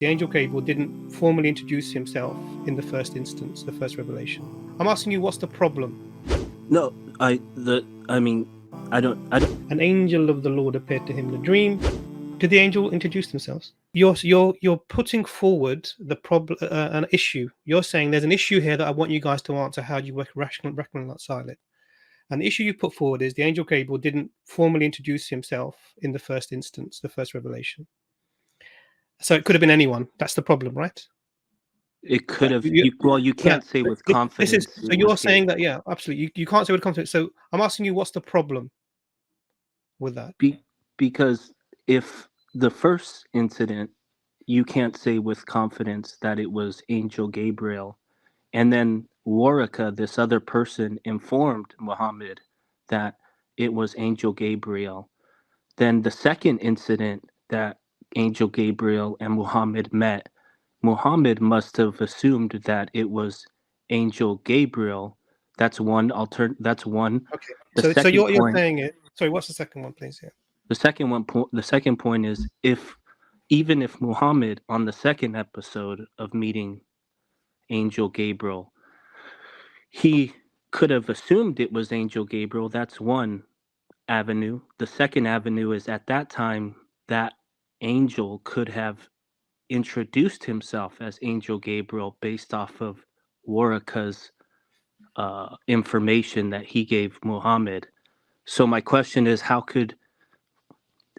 The angel Gabriel didn't formally introduce himself in the first instance, the first revelation. I'm asking you, what's the problem? No, I don't. An angel of the Lord appeared to him in a dream. Did the angel introduce themselves? You're putting forward the problem, an issue. You're saying there's an issue here that I want you guys to answer. How do you reconcile it? And the issue you put forward is the angel Gabriel didn't formally introduce himself in the first instance, the first revelation. So it could have been anyone. That's the problem, right? It could have. You can't say with confidence. So you're saying that, yeah, absolutely. You can't say with confidence. So I'm asking you, what's the problem with that? Because if the first incident, you can't say with confidence that it was Angel Gabriel, and then Waraka, this other person, informed Muhammad that it was Angel Gabriel, then the second incident that Angel Gabriel and Muhammad met, Muhammad must have assumed that it was Angel Gabriel. That's one That's one. Okay. So you're saying it. Sorry, what's the second one, please? Yeah. The second point is, even if Muhammad, on the second episode of meeting Angel Gabriel, he could have assumed it was Angel Gabriel. That's one avenue. The second avenue is, at that time, that angel could have introduced himself as Angel Gabriel based off of Waraka's information that he gave Muhammad. So my question is, how could,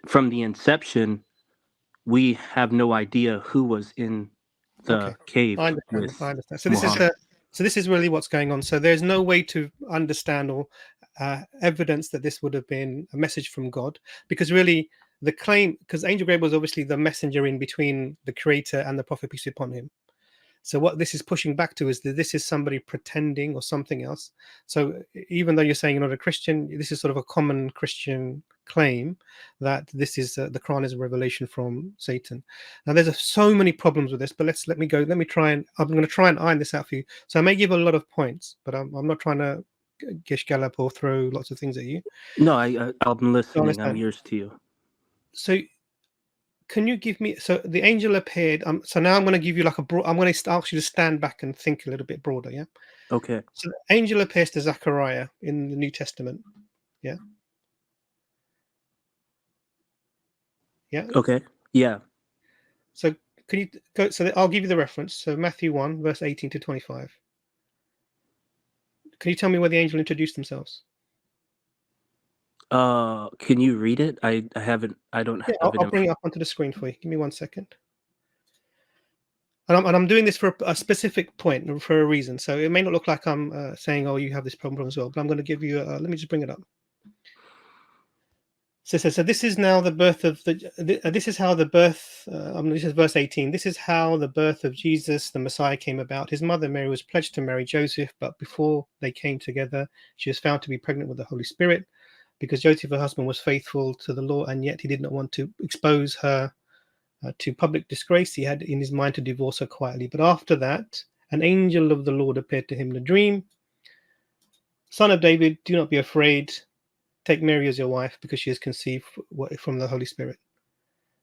from the inception, we have no idea who was in the cave? I understand. So this is really what's going on. So there's no way to understand or evidence that this would have been a message from God, because really the claim, because Angel Gabriel was obviously the messenger in between the Creator and the Prophet, peace be upon him. So what this is pushing back to is that this is somebody pretending or something else. So even though you're saying you're not a Christian, this is sort of a common Christian claim that this is the Quran is a revelation from Satan. Now there's so many problems with this, but I'm going to try and iron this out for you. So I may give a lot of points, but I'm not trying to gish gallop or throw lots of things at you. No, I'm listening. I'm ears to you. So can you give me, so the angel appeared, so now I'm going to give you I'm going to ask you to stand back and think a little bit broader, yeah? Okay. So the angel appears to Zechariah in the New Testament, yeah? Yeah? Okay, yeah. So can you go, so I'll give you the reference, so Matthew 1, verse 18 to 25. Can you tell me where the angel introduced themselves? Can you read it? I don't have it. I'll bring it up onto the screen for you. Give me 1 second. And I'm doing this for a specific point, for a reason. So it may not look like I'm saying, oh, you have this problem as well, but I'm going to give you, let me just bring it up. So this is now the birth of this is how the birth, this is verse 18. This is how the birth of Jesus, the Messiah, came about. His mother Mary was pledged to marry Joseph, but before they came together, she was found to be pregnant with the Holy Spirit. Because Joseph, her husband, was faithful to the law, and yet he did not want to expose her to public disgrace. He had in his mind to divorce her quietly. But after that, an angel of the Lord appeared to him in a dream. Son of David, do not be afraid. Take Mary as your wife, because she has conceived from the Holy Spirit.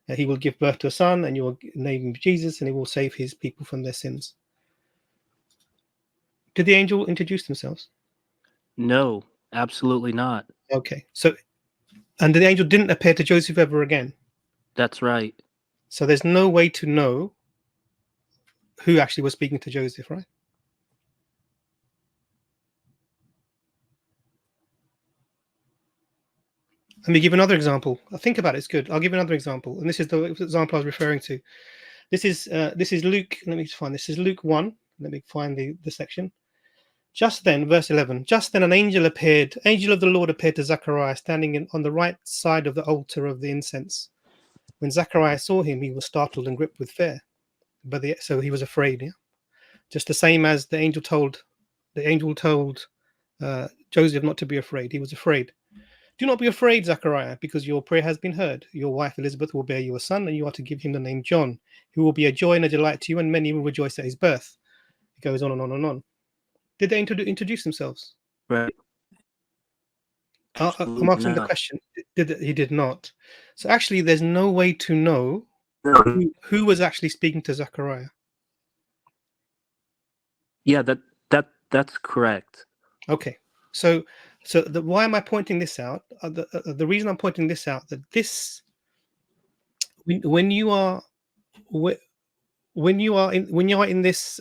He will give birth to a son, and you will name him Jesus, and he will save his people from their sins. Did the angel introduce themselves? No, absolutely not. Okay, so, and the angel didn't appear to Joseph ever again? That's right. So there's no way to know who actually was speaking to Joseph, right? Let me give another example. Think about it, it's good. I'll give another example. And this is the example I was referring to. This is Luke. Let me find this. Is Luke 1. Let me find the section. Just then, verse 11, just then an angel of the Lord appeared to Zechariah, standing on the right side of the altar of the incense. When Zechariah saw him, he was startled and gripped with fear. So he was afraid, yeah? Just the same as the angel told Joseph not to be afraid. He was afraid. Do not be afraid, Zechariah, because your prayer has been heard. Your wife Elizabeth will bear you a son, and you are to give him the name John. He will be a joy and a delight to you, and many will rejoice at his birth. It goes on and on and on. Did they introduce themselves? Right. I'm asking the question. He did not. So actually, there's no way to know No, Who was actually speaking to Zechariah? yeah, that's correct. Okay, so why am I pointing this out? The reason I'm pointing this out, that this, when you are when you are in this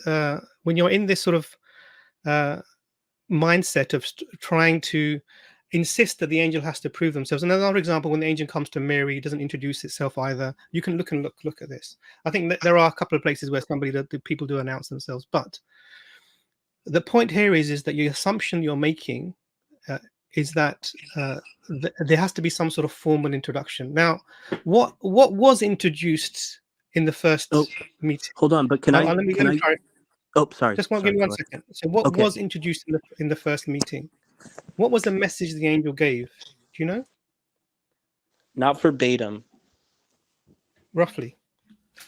when you're in this sort of mindset of trying to insist that the angel has to prove themselves. And another example, when the angel comes to Mary, it doesn't introduce itself either. You can look at this. I think that there are a couple of places where the people do announce themselves, but the point here is that your assumption you're making is that there has to be some sort of formal introduction. Now, what was introduced in the first Oh, meeting? hold on, but Let me clarify. oh, sorry, Just give me go 1 ahead. second. So, what Okay, was introduced in the first meeting? What was the message the angel gave? Do you know not verbatim. roughly?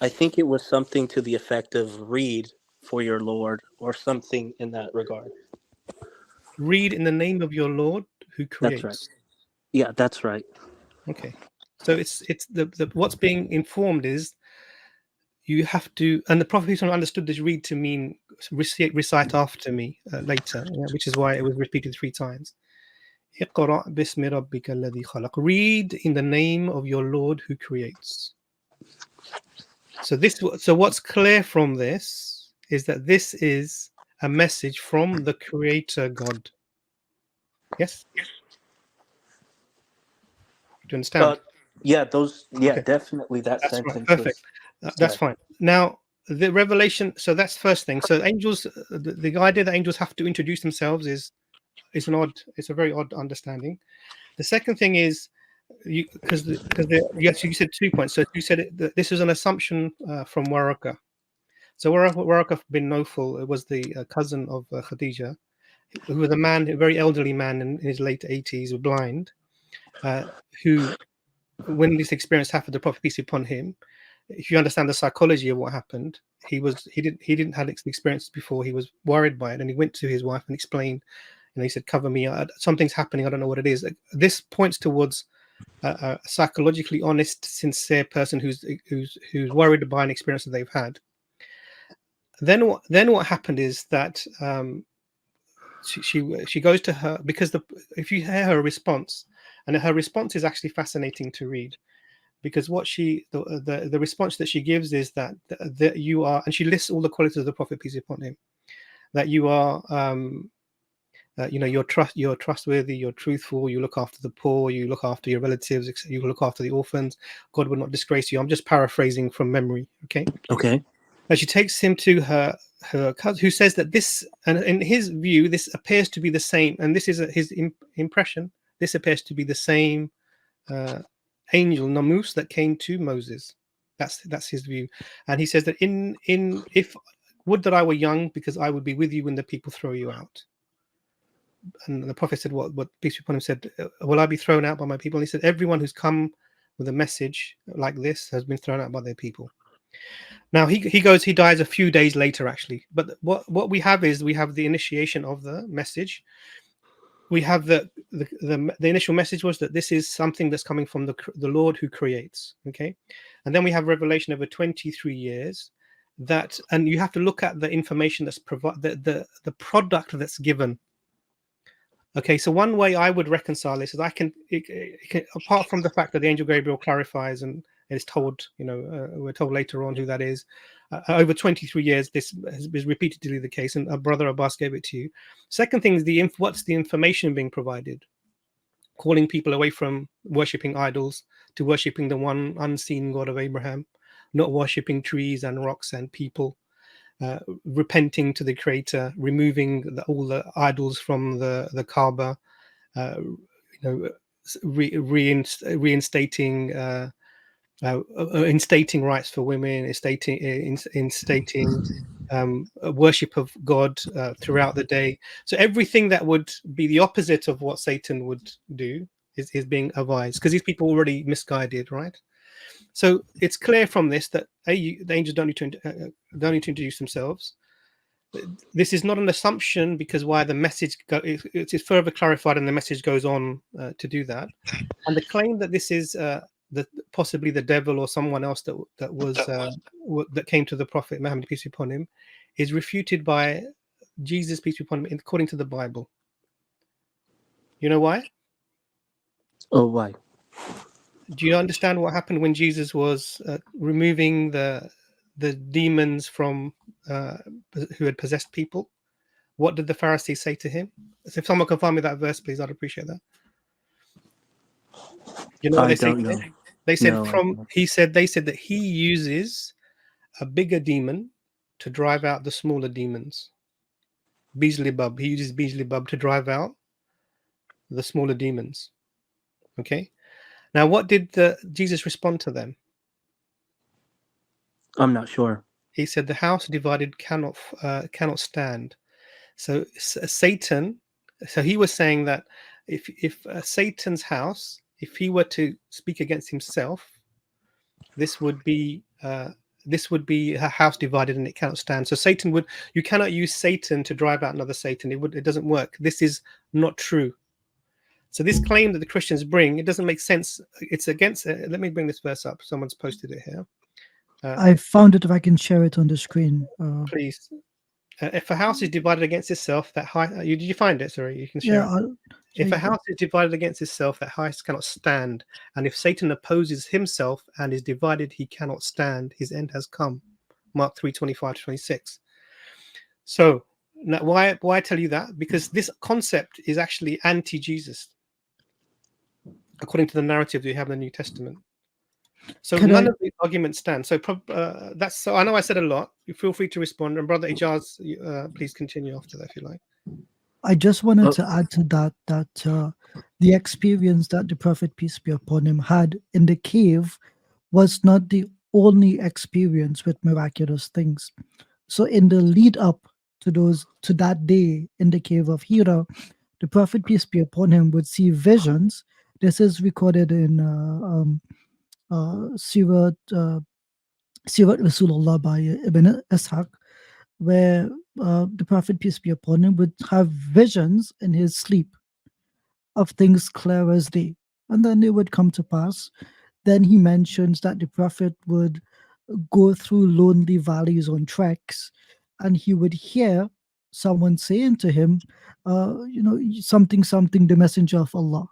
I think it was something to the effect of "read for your Lord" or something in that regard. Read in the name of your Lord who That's right. creates. Yeah, that's right. Okay. So it's the what's being informed is you have to, and the prophet understood this read to mean recite after me later, yeah, which is why it was repeated 3 times. اقرأ باسم ربك الذي خلق. Read in the name of your Lord who creates. So what's clear from this is that this is a message from the Creator God. Yes, do you understand? Yeah, Okay, definitely that that's right. sentence Perfect. was That's said. fine. Now, the revelation. So that's first thing. So angels, the idea that angels have to introduce themselves is it's a very odd understanding. The second thing is because yes, you said 2 points. So you said that this is an assumption from Waraka. So Waraka bin Nofal was the cousin of Khadija, who was a very elderly man in his late 80s, blind, who, when this experience happened, the Prophet peace be upon him, if you understand the psychology of what happened, he didn't have experience before. He was worried by it, and he went to his wife and explained. He said, "Cover me. Something's happening. I don't know what it is." This points towards a psychologically honest, sincere person who's worried by an experience that they've had. Then what happened is that she goes to her, because if you hear her response, and her response is actually fascinating to read, because what the response that she gives is that you are, and she lists all the qualities of the Prophet peace be upon him, that you are you're trustworthy, you're truthful, you look after the poor, you look after your relatives, you look after the orphans, God would not disgrace you. I'm just paraphrasing from memory, okay? Okay. And she takes him to her cousin, who says that this, and in his view, this appears to be the same, and this is his impression, this appears to be the same angel Namus that came to Moses. That's his view. And he says that in if would that I were young, because I would be with you when the people throw you out. And the prophet said, what peace be upon him said, will I be thrown out by my people? And he said, everyone who's come with a message like this has been thrown out by their people. Now he dies a few days later, actually. But what we have is we have the initiation of the message. We have the initial message was that this is something that's coming from the Lord who creates. Okay, and then we have revelation over 23 years. And you have to look at the information that's provided, the product that's given. Okay, so one way I would reconcile this is apart from the fact that the angel Gabriel clarifies and is told, we're told later on who that is. Over 23 years, this is repeatedly the case, and Brother Abbas gave it to you. Second thing is what's the information being provided? Calling people away from worshipping idols to worshipping the one unseen God of Abraham, not worshipping trees and rocks and people. Repenting to the Creator, removing all the idols from the Kaaba, reinstating instating rights for women, instating worship of God throughout the day. So everything that would be the opposite of what Satan would do is being advised, because these people are already misguided, right? So it's clear from this that the angels don't need to introduce themselves. This is not an assumption, because why the message it is further clarified, and the message goes on to do that. And the claim that this is possibly the devil or someone else that came to the Prophet Muhammad, peace be upon him, is refuted by Jesus, peace be upon him, according to the Bible. You know why? Oh, why? Do you understand what happened when Jesus was removing the demons from who had possessed people? What did the Pharisees say to him? So if someone can find me that verse, please, I'd appreciate that. You know what I they say don't to know. him? They said No, I don't. they said that he uses a bigger demon to drive out the smaller demons. Beelzebub. He uses Beelzebub to drive out the smaller demons. Okay. Now, what did Jesus respond to them? I'm not sure. He said, "The house divided cannot stand." So Satan. So he was saying that if Satan's house, if he were to speak against himself, this would be a house divided and it cannot stand. So you cannot use Satan to drive out another Satan. It doesn't work. This is not true. So this claim that the Christians bring, it doesn't make sense. It's against. Let me bring this verse up. Someone's posted it here. I found it. If I can share it on the screen. Please. If a house is divided against itself, that high. Did you find it? Sorry, you can share Yeah. it. If a house is divided against itself, that house cannot stand. And if Satan opposes himself and is divided, he cannot stand. His end has come. Mark 3:25-26. So now, why tell you that? Because this concept is actually anti-Jesus, according to the narrative we have in the New Testament. So none of the arguments stand. So that's. So I know I said a lot. You feel free to respond. And Brother Ijaz, please continue after that if you like. I just wanted to add to that the experience that the Prophet, peace be upon him, had in the cave was not the only experience with miraculous things. So in the lead up to that day in the cave of Hira, the Prophet, peace be upon him, would see visions. This is recorded in Sirat Rasulullah by Ibn Ishaq, where the Prophet, peace be upon him, would have visions in his sleep of things clear as day. And then they would come to pass. Then he mentions that the Prophet would go through lonely valleys on treks, and he would hear someone saying to him, something, something, the messenger of Allah.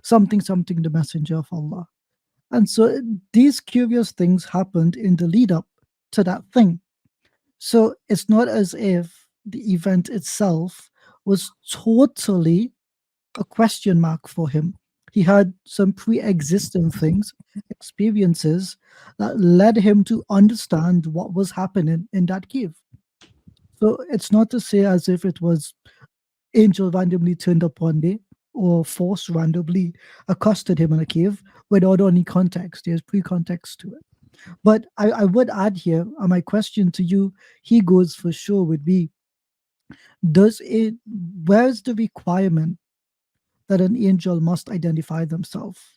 Something, something, the messenger of Allah. And so these curious things happened in the lead up to that thing. So it's not as if the event itself was totally a question mark for him. He had some pre-existing things, experiences that led him to understand what was happening in that cave. So it's not to say as if it was angel randomly turned up one day or force randomly accosted him in a cave without any context. There's pre-context to it. But I would add here, my question to you, he goes for sure, would be, where's the requirement that an angel must identify themselves?